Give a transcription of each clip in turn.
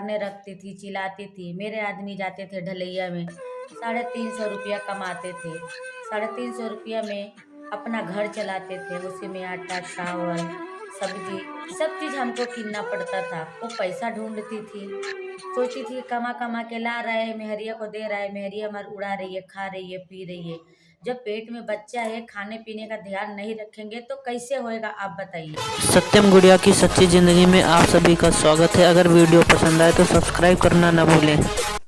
झाड़ने रखती थी, चिल्लाती थी। मेरे आदमी जाते थे ढलैया में, 350 रुपया कमाते थे। 350 रुपया में अपना घर चलाते थे। उसी में आटा, चावल, सब्जी, सब चीज़ हमको किनना पड़ता था। वो पैसा ढूंढती थी, सोचती थी कमा कमा के ला रहा है, मेहरिया को दे रहा है, मेहरिया हमारी उड़ा रही है, खा रही है, पी रही है। जब पेट में बच्चा है, खाने पीने का ध्यान नहीं रखेंगे तो कैसे होएगा, आप बताइए। सत्यम गुड़िया की सच्ची जिंदगी में आप सभी का स्वागत है। अगर वीडियो पसंद आए तो सब्सक्राइब करना ना भूलें।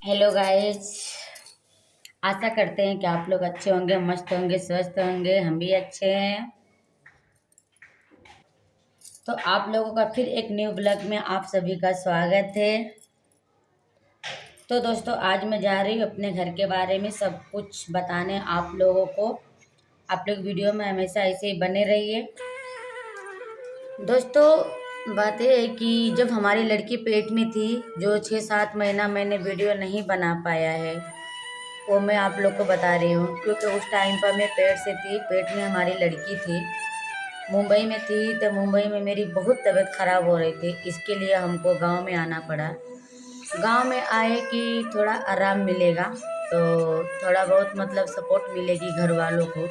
हेलो गाइस, आशा करते हैं कि आप लोग अच्छे होंगे, मस्त होंगे, स्वस्थ होंगे। हम भी अच्छे हैं। तो आप लोगों का फिर एक न्यू ब्लॉग में आप सभी का स्वागत है। तो दोस्तों, आज मैं जा रही हूँ अपने घर के बारे में सब कुछ बताने आप लोगों को। आप लोग वीडियो में हमेशा ऐसे ही बने रहिए। दोस्तों, बात यह है कि जब हमारी लड़की पेट में थी, जो 6-7 महीना मैंने वीडियो नहीं बना पाया है, वो मैं आप लोग को बता रही हूँ। क्योंकि उस टाइम पर मैं पेट से थी, पेट में हमारी लड़की थी, मुंबई में थी। तो मुंबई में मेरी बहुत तबीयत ख़राब हो रही थी। इसके लिए हमको गांव में आना पड़ा। गांव में आए कि थोड़ा आराम मिलेगा, तो थोड़ा बहुत मतलब सपोर्ट मिलेगी घर वालों को।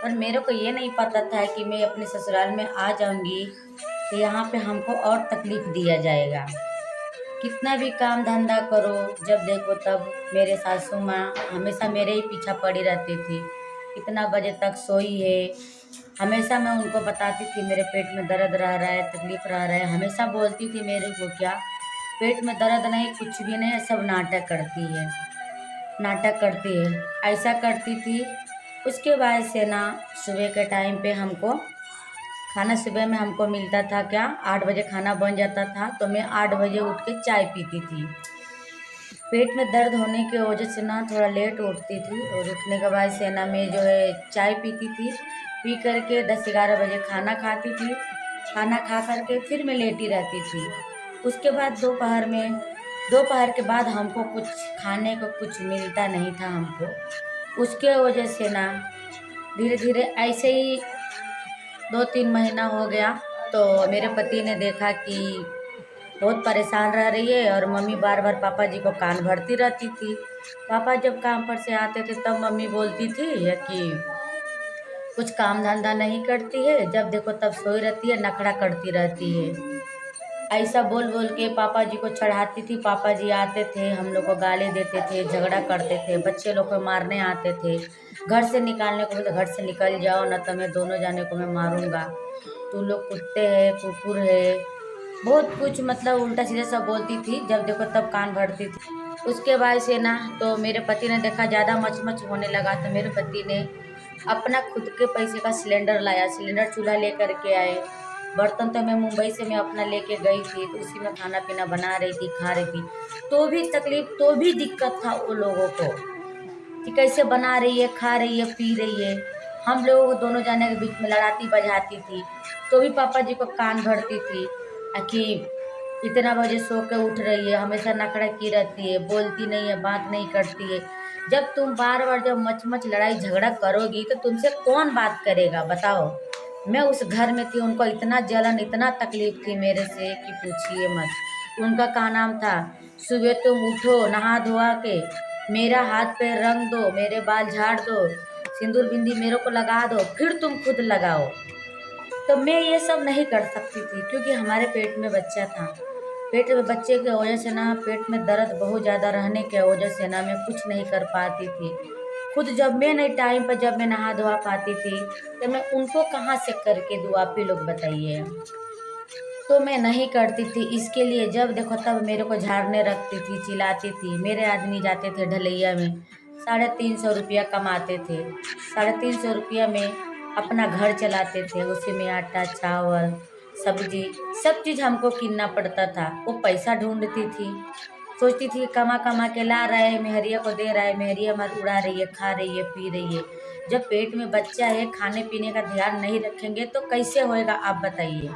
पर मेरे को ये नहीं पता था कि मैं अपने ससुराल में आ जाऊंगी तो यहाँ पे हमको और तकलीफ़ दिया जाएगा। कितना भी काम धंधा करो, जब देखो तब मेरे सासू माँ हमेशा मेरे ही पीछा पड़ी रहती थी। कितना बजे तक सोई है, हमेशा मैं उनको बताती थी मेरे पेट में दर्द रह रहा है, तकलीफ़ रह रहा है। हमेशा बोलती थी मेरे को, क्या पेट में दर्द नहीं, कुछ भी नहीं, सब नाटक करती है, नाटक करती है, ऐसा करती थी। उसके बाद से ना, सुबह के टाइम पे हमको खाना, सुबह में हमको मिलता था क्या, 8 बजे खाना बन जाता था, तो मैं 8 बजे उठ के चाय पीती थी। पेट में दर्द होने की वजह से ना थोड़ा लेट उठती थी, और उठने के बाद से ना मैं जो है चाय पीती थी। पी करके 10-11 बजे खाना खाती थी। खाना खा करके फिर मैं लेटी रहती थी। उसके बाद दोपहर के बाद हमको कुछ खाने को कुछ मिलता नहीं था हमको। उसके वजह से ना धीरे धीरे ऐसे ही 2-3 महीना हो गया। तो मेरे पति ने देखा कि बहुत परेशान रह रही है, और मम्मी बार बार पापा जी को कान भरती रहती थी। पापा जब काम पर से आते थे तब मम्मी बोलती थी कि कुछ काम धंधा नहीं करती है, जब देखो तब सोई रहती है, नखड़ा करती रहती है। ऐसा बोल बोल के पापा जी को चढ़ाती थी। पापा जी आते थे, हम लोग को गाली देते थे, झगड़ा करते थे, बच्चे लोग को मारने आते थे। घर से निकालने को बोलते, घर से निकल जाओ न तो मैं दोनों जाने को मैं मारूंगा, तू लोग कुत्ते है, कुकुर है, बहुत कुछ मतलब उल्टा सीधा सब बोलती थी। जब देखो तब कान भरती थी। उसके बाद से ना, तो मेरे पति ने देखा ज़्यादा मच होने लगा, तो मेरे पति ने अपना खुद के पैसे का सिलेंडर लाया, सिलेंडर चूल्हा लेकर के आए। बर्तन तो मैं अपना लेके गई थी, तो उसी में खाना पीना बना रही थी, खा रही थी। तो भी तकलीफ, तो भी दिक्कत था वो लोगों को कि कैसे बना रही है, खा रही है, पी रही है। हम लोगों को दोनों जाने के बीच में लड़ाती बजाती थी। तो भी पापा जी को कान भरती थी कि इतना बजे सो के उठ रही है, हमेशा नखड़ा की रहती है, बोलती नहीं है, बात नहीं करती है। जब तुम बार बार जब मच लड़ाई झगड़ा करोगी तो तुमसे कौन बात करेगा, बताओ। मैं उस घर में थी, उनको इतना जलन, इतना तकलीफ थी मेरे से कि पूछिए मत। उनका क्या नाम था, सुबह तुम उठो, नहा धोआ के मेरा हाथ पैर रंग दो, मेरे बाल झाड़ दो, सिंदूर बिंदी मेरे को लगा दो, फिर तुम खुद लगाओ। तो मैं ये सब नहीं कर सकती थी, क्योंकि हमारे पेट में बच्चा था। पेट में बच्चे की वजह से ना, पेट में दर्द बहुत ज़्यादा रहने की वजह से ना, मैं कुछ नहीं कर पाती थी। खुद जब मैं नहीं टाइम पर जब मैं नहा धोआ पाती थी, तो मैं उनको कहाँ से करके दूँ, आप ही लोग बताइए। तो मैं नहीं करती थी। इसके लिए जब देखो तब मेरे को झाड़ने रखती थी, चिल्लाती थी। मेरे आदमी जाते थे ढलैया में, 350 रुपया कमाते थे। 350 रुपया में अपना घर चलाते थे। उसी में आटा, चावल, सब्जी, सब चीज़ हमको किनना पड़ता था। वो पैसा ढूंढती थी, सोचती थी कमा कमा के ला रहा है, मेहरिया को दे रहा है, मेहरिया हमारी उड़ा रही है, खा रही है, पी रही है। जब पेट में बच्चा है, खाने पीने का ध्यान नहीं रखेंगे तो कैसे होएगा, आप बताइए।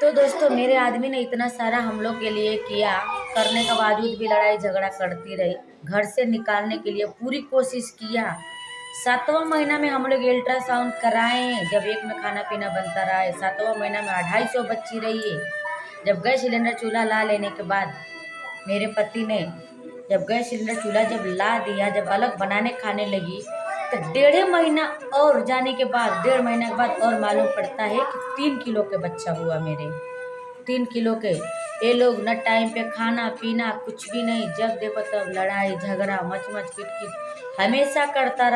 तो दोस्तों, मेरे आदमी ने इतना सारा हम लोग के लिए किया, करने के बावजूद भी लड़ाई झगड़ा करती रही। घर से निकालने के लिए पूरी कोशिश किया। 7वां महीना में हम लोग अल्ट्रासाउंड कराए, जब एक में खाना पीना बनता रहा है। 7वां महीना में 250 बच्ची रही है। जब गैस सिलेंडर चूल्हा ला लेने के बाद मेरे पति ने जब गैस सिलेंडर चूल्हा जब ला दिया, जब अलग बनाने खाने लगी, तो 1.5 महीना और जाने के बाद, 1.5 महीने के बाद और मालूम पड़ता है कि 3 किलो के बच्चा हुआ मेरे, 3 किलो के। ये लोग न टाइम पे खाना पीना कुछ भी नहीं, जब देखो तब लड़ाई झगड़ा मच मच किट हमेशा करता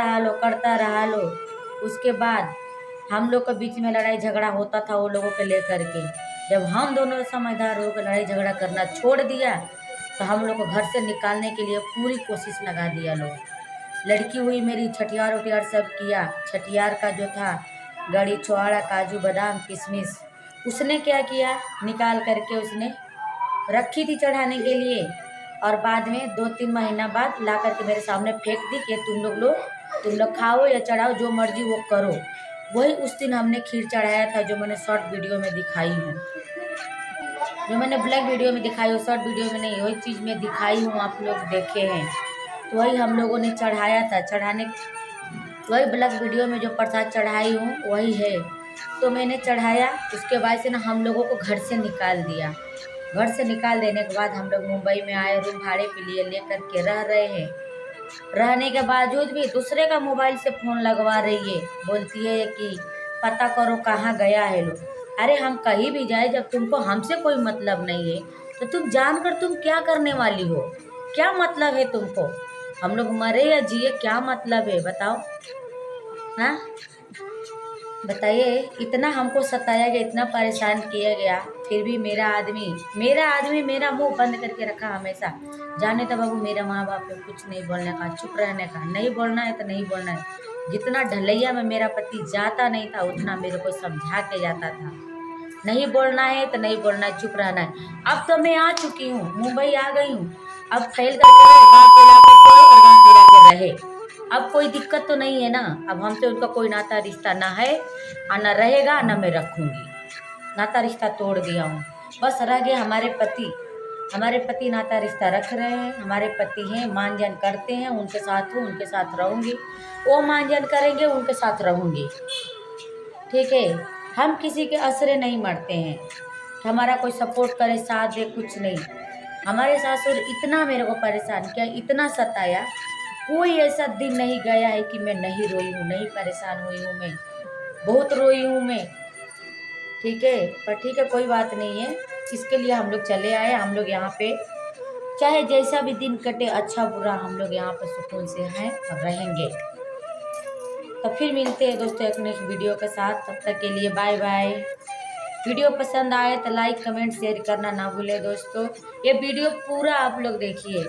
रहा लो। उसके बाद हम लोग के बीच में लड़ाई झगड़ा होता था वो लोगों को लेकर के। जब हम दोनों समझदार होकर लड़ाई झगड़ा करना छोड़ दिया तो हम लोग को घर से निकालने के लिए पूरी कोशिश लगा दिया लोग। लड़की हुई मेरी, छठियार उठियार सब किया। छठियार का जो था गड़ी छुआड़ा काजू बादाम किशमिश, उसने क्या किया, निकाल करके उसने रखी थी चढ़ाने के लिए, और बाद में 2-3 महीना बाद ला करके मेरे सामने फेंक दी कि तुम लोग खाओ या चढ़ाओ, जो मर्जी वो करो। वही उस दिन हमने खीर चढ़ाया था जो मैंने शॉर्ट वीडियो में दिखाई हूँ, जो मैंने ब्लॉग वीडियो में दिखाई हूँ, शॉर्ट वीडियो में नहीं, वही चीज़ में दिखाई हूँ, आप लोग देखे हैं। तो वही हम लोगों ने चढ़ाया था, वही ब्लॉग वीडियो में जो प्रसाद चढ़ाई हूँ वही है। तो मैंने चढ़ाया, उसके बाद से ना हम लोगों को घर से निकाल दिया। घर से निकाल देने के बाद हम लोग मुंबई में आए, रूम भाड़े पे लिए, लेकर के रह रहे हैं। रहने के बावजूद भी दूसरे का मोबाइल से फ़ोन लगवा रही है, बोलती है कि पता करो कहाँ गया है लोग। अरे हम कहीं भी जाए, जब तुमको हमसे कोई मतलब नहीं है तो तुम जानकर तुम क्या करने वाली हो, क्या मतलब है तुमको? हम लोग मरे या जिए, क्या मतलब है बताओ? हाँ बताइए। इतना हमको सताया गया, इतना परेशान किया गया, फिर भी मेरा आदमी मेरा मुंह बंद करके रखा हमेशा। जाने तो बाबू मेरे माँ बाप को कुछ नहीं बोलने का, चुप रहने का, नहीं बोलना है तो नहीं बोलना है। जितना ढलैया में मेरा पति जाता नहीं था उतना मेरे को समझा के जाता था, नहीं बोलना है तो नहीं बोलना है, चुप रहना है। अब तो मैं आ चुकी हूँ, मुंबई आ गई हूँ, अब फैल करके रहे, गाँव फैला के सोए और गाँव फैला के रहे। अब कोई दिक्कत तो नहीं है ना, अब हमसे उनका कोई नाता रिश्ता ना है और ना रहेगा, ना मैं रखूँगी। नाता रिश्ता तोड़ दिया हूँ, बस रह गए हमारे पति नाता रिश्ता रख रहे हैं, हमारे पति हैं, मान जान करते हैं, उनके साथ हूँ, उनके साथ रहूँगी, वो मान जान करेंगे, उनके साथ रहूँगी। ठीक है, हम किसी के असरे नहीं मरते हैं कि हमारा कोई सपोर्ट करे, साथ दे, कुछ नहीं। हमारे सासुर इतना मेरे को परेशान किया, इतना सताया, कोई ऐसा दिन नहीं गया है कि मैं नहीं रोई हूँ, नहीं परेशान हुई हूँ, मैं बहुत रोई हूँ मैं। ठीक है, पर ठीक है, कोई बात नहीं है, इसके लिए हम लोग चले आए। हम लोग यहाँ पे चाहे जैसा भी दिन कटे, अच्छा बुरा, हम लोग यहाँ पे सुकून से हैं और रहेंगे। तो फिर मिलते हैं दोस्तों एक नेक्स्ट वीडियो के साथ, तब तक के लिए बाय बाय। वीडियो पसंद आए तो लाइक कमेंट शेयर करना ना भूले दोस्तों, ये वीडियो पूरा आप लोग देखिए।